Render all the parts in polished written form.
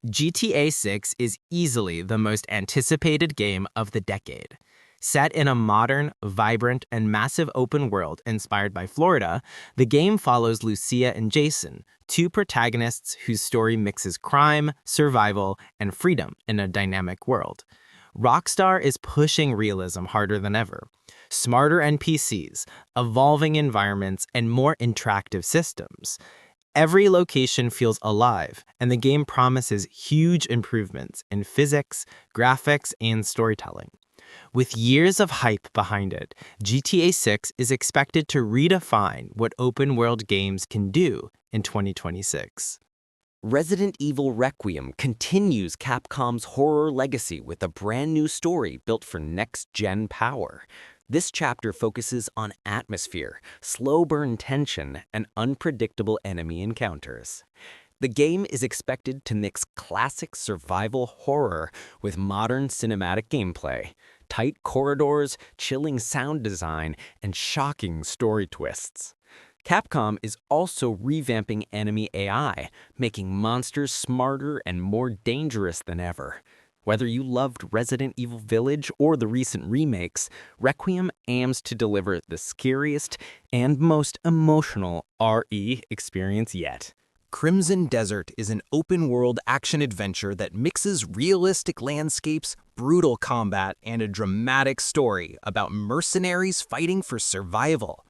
GTA 6 is easily the most anticipated game of the decade. Set in a modern, vibrant, and massive open world inspired by Florida, the game follows Lucia and Jason, two protagonists whose story mixes crime, survival, and freedom in a dynamic world. Rockstar is pushing realism harder than ever. Smarter NPCs, evolving environments, and more interactive systems. Every location feels alive, and the game promises huge improvements in physics, graphics, and storytelling. With years of hype behind it, GTA 6 is expected to redefine what open-world games can do in 2026. Resident Evil Requiem continues Capcom's horror legacy with a brand new story built for next-gen power. This chapter focuses on atmosphere, slow burn tension, and unpredictable enemy encounters. The game is expected to mix classic survival horror with modern cinematic gameplay, tight corridors, chilling sound design, and shocking story twists. Capcom is also revamping enemy AI, making monsters smarter and more dangerous than ever. Whether you loved Resident Evil Village or the recent remakes, Requiem aims to deliver the scariest and most emotional RE experience yet. Crimson Desert is an open-world action-adventure that mixes realistic landscapes, brutal combat, and a dramatic story about mercenaries fighting for survival.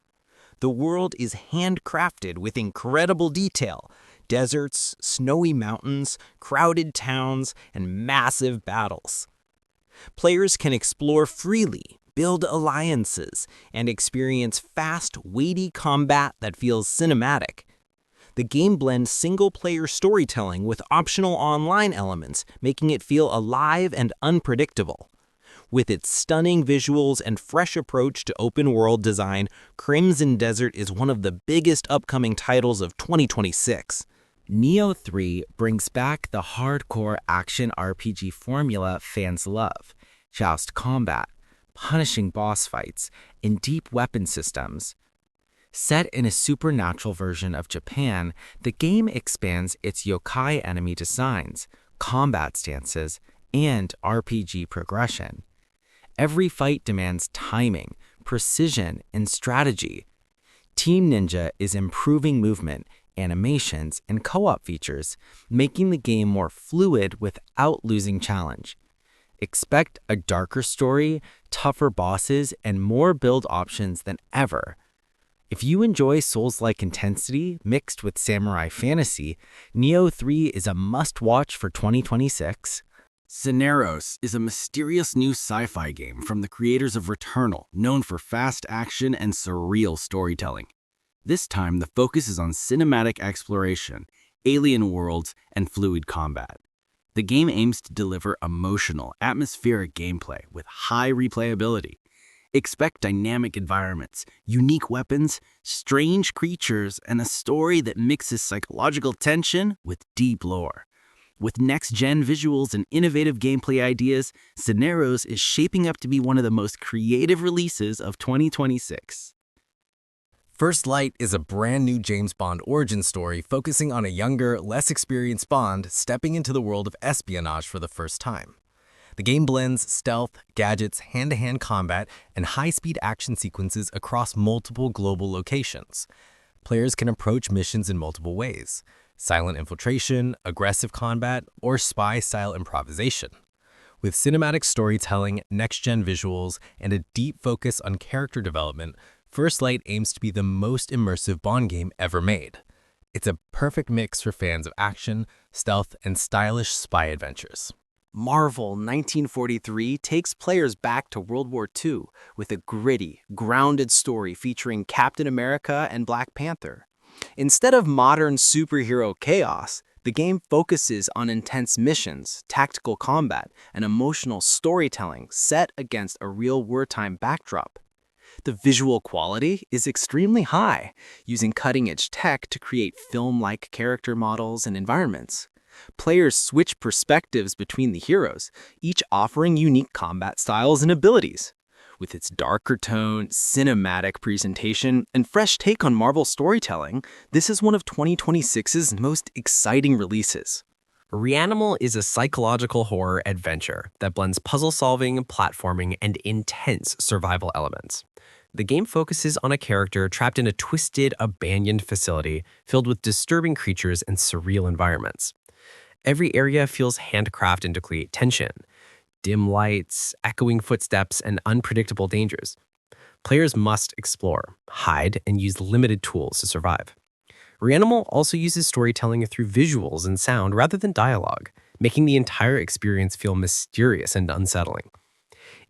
The world is handcrafted with incredible detail: deserts, snowy mountains, crowded towns, and massive battles. Players can explore freely, build alliances, and experience fast, weighty combat that feels cinematic. The game blends single-player storytelling with optional online elements, making it feel alive and unpredictable. With its stunning visuals and fresh approach to open-world design, Crimson Desert is one of the biggest upcoming titles of 2026. Neo 3 brings back the hardcore action RPG formula fans love: joust combat, punishing boss fights, and deep weapon systems. Set in a supernatural version of Japan, the game expands its yokai enemy designs, combat stances, and RPG progression. Every fight demands timing, precision, and strategy. Team Ninja is improving movement, animations, and co-op features, making the game more fluid without losing challenge. Expect a darker story, tougher bosses, and more build options than ever. If you enjoy Souls-like intensity mixed with samurai fantasy, Neo 3 is a must-watch for 2026. Cineros is a mysterious new sci-fi game from the creators of Returnal, known for fast action and surreal storytelling. This time, the focus is on cinematic exploration, alien worlds, and fluid combat. The game aims to deliver emotional, atmospheric gameplay with high replayability. Expect dynamic environments, unique weapons, strange creatures, and a story that mixes psychological tension with deep lore. With next-gen visuals and innovative gameplay ideas, Cineros is shaping up to be one of the most creative releases of 2026. First Light is a brand new James Bond origin story focusing on a younger, less experienced Bond stepping into the world of espionage for the first time. The game blends stealth, gadgets, hand-to-hand combat, and high-speed action sequences across multiple global locations. Players can approach missions in multiple ways: silent infiltration, aggressive combat, or spy-style improvisation. With cinematic storytelling, next-gen visuals, and a deep focus on character development, First Light aims to be the most immersive Bond game ever made. It's a perfect mix for fans of action, stealth, and stylish spy adventures. Marvel 1943 takes players back to World War II with a gritty, grounded story featuring Captain America and Black Panther. Instead of modern superhero chaos, the game focuses on intense missions, tactical combat, and emotional storytelling set against a real wartime backdrop. The visual quality is extremely high, using cutting-edge tech to create film-like character models and environments. Players switch perspectives between the heroes, each offering unique combat styles and abilities. With its darker tone, cinematic presentation, and fresh take on Marvel storytelling, this is one of 2026's most exciting releases. Reanimal is a psychological horror adventure that blends puzzle solving, platforming, and intense survival elements. The game focuses on a character trapped in a twisted, abandoned facility filled with disturbing creatures and surreal environments. Every area feels handcrafted to create tension. Dim lights, echoing footsteps, and unpredictable dangers. Players must explore, hide, and use limited tools to survive. Reanimal also uses storytelling through visuals and sound rather than dialogue, making the entire experience feel mysterious and unsettling.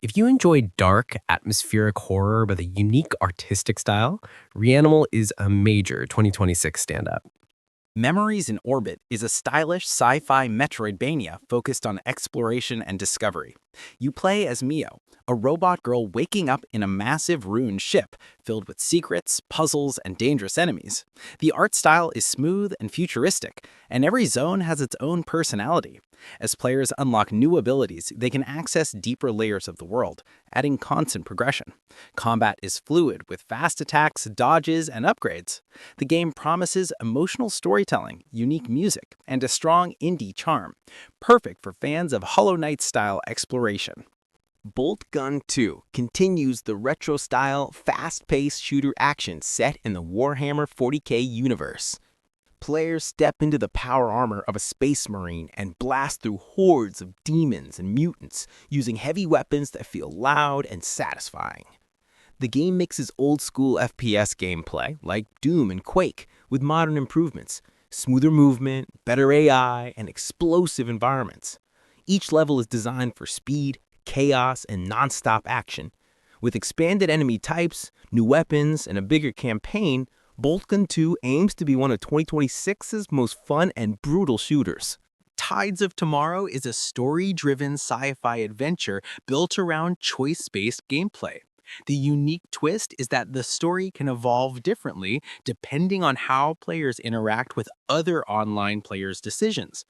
If you enjoy dark, atmospheric horror with a unique artistic style, Reanimal is a major 2026 standout. Memories in Orbit is a stylish sci-fi Metroidvania focused on exploration and discovery. You play as Mio, a robot girl waking up in a massive ruined ship filled with secrets, puzzles, and dangerous enemies. The art style is smooth and futuristic, and every zone has its own personality. As players unlock new abilities, they can access deeper layers of the world, adding constant progression. Combat is fluid with fast attacks, dodges, and upgrades. The game promises emotional storytelling, unique music, and a strong indie charm, perfect for fans of Hollow Knight-style exploration. Bolt Gun 2 continues the retro-style, fast-paced shooter action set in the Warhammer 40K universe. Players step into the power armor of a space marine and blast through hordes of demons and mutants, using heavy weapons that feel loud and satisfying. The game mixes old-school FPS gameplay, like Doom and Quake, with modern improvements, smoother movement, better AI, and explosive environments. Each level is designed for speed, chaos, and non-stop action. With expanded enemy types, new weapons, and a bigger campaign, Bolt Gun 2 aims to be one of 2026's most fun and brutal shooters. Tides of Tomorrow is a story-driven sci-fi adventure built around choice-based gameplay. The unique twist is that the story can evolve differently depending on how players interact with other online players' decisions.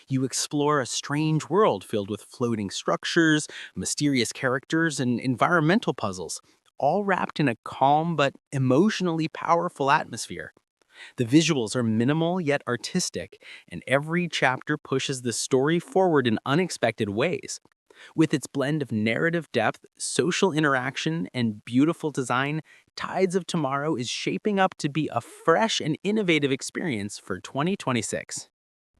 You explore a strange world filled with floating structures, mysterious characters, and environmental puzzles, all wrapped in a calm but emotionally powerful atmosphere. The visuals are minimal yet artistic, and every chapter pushes the story forward in unexpected ways. With its blend of narrative depth, social interaction, and beautiful design, Tides of Tomorrow is shaping up to be a fresh and innovative experience for 2026.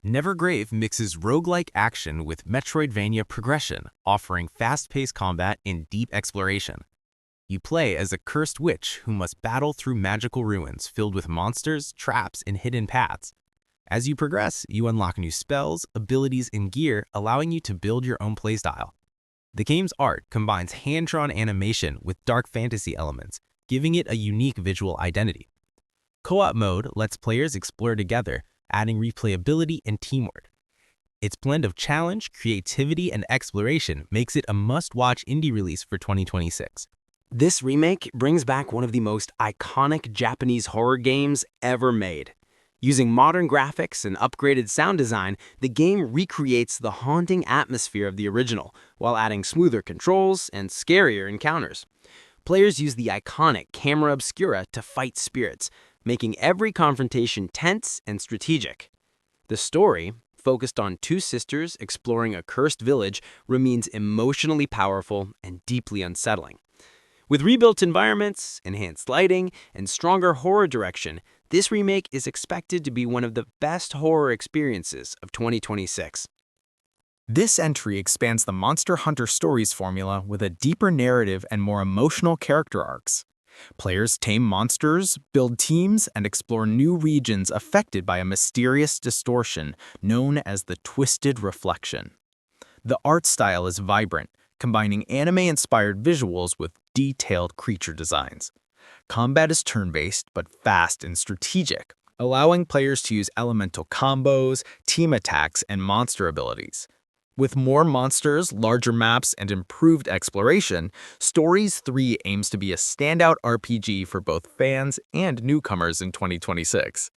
Nevergrave mixes roguelike action with Metroidvania progression, offering fast-paced combat and deep exploration. You play as a cursed witch who must battle through magical ruins filled with monsters, traps, and hidden paths. As you progress, you unlock new spells, abilities, and gear, allowing you to build your own playstyle. The game's art combines hand-drawn animation with dark fantasy elements, giving it a unique visual identity. Co-op mode lets players explore together, adding replayability and teamwork. Its blend of challenge, creativity, and exploration makes it a must-watch indie release for 2026. This remake brings back one of the most iconic Japanese horror games ever made. Using modern graphics and upgraded sound design, the game recreates the haunting atmosphere of the original, while adding smoother controls and scarier encounters. Players use the iconic camera obscura to fight spirits, making every confrontation tense and strategic. The story, focused on two sisters exploring a cursed village, remains emotionally powerful and deeply unsettling. With rebuilt environments, enhanced lighting, and stronger horror direction, this remake is expected to be one of the best horror experiences of 2026. This entry expands the Monster Hunter Stories formula with a deeper narrative and more emotional character arcs. Players tame monsters, build teams, and explore new regions affected by a mysterious distortion known as the Twisted Reflection. The art style is vibrant, combining anime-inspired visuals with detailed creature designs. Combat is turn-based but fast and strategic, allowing players to use elemental combos, team attacks, and monster abilities. With more monsters, larger maps, and improved exploration, Stories 3 aims to be a standout RPG for both fans and newcomers in 2026.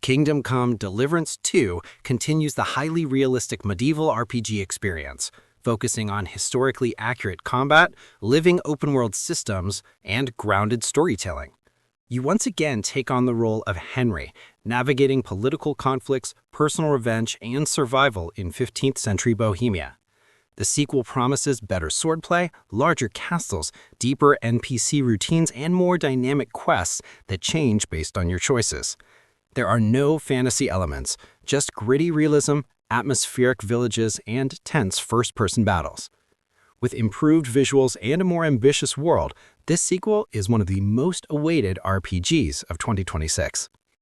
Kingdom Come: Deliverance 2 continues the highly realistic medieval RPG experience, focusing on historically accurate combat, living open-world systems, and grounded storytelling. You once again take on the role of Henry, navigating political conflicts, personal revenge, and survival in 15th century Bohemia. The sequel promises better swordplay, larger castles, deeper NPC routines, and more dynamic quests that change based on your choices. There are no fantasy elements, just gritty realism, atmospheric villages, and tense first-person battles. With improved visuals and a more ambitious world, this sequel is one of the most awaited RPGs of 2026.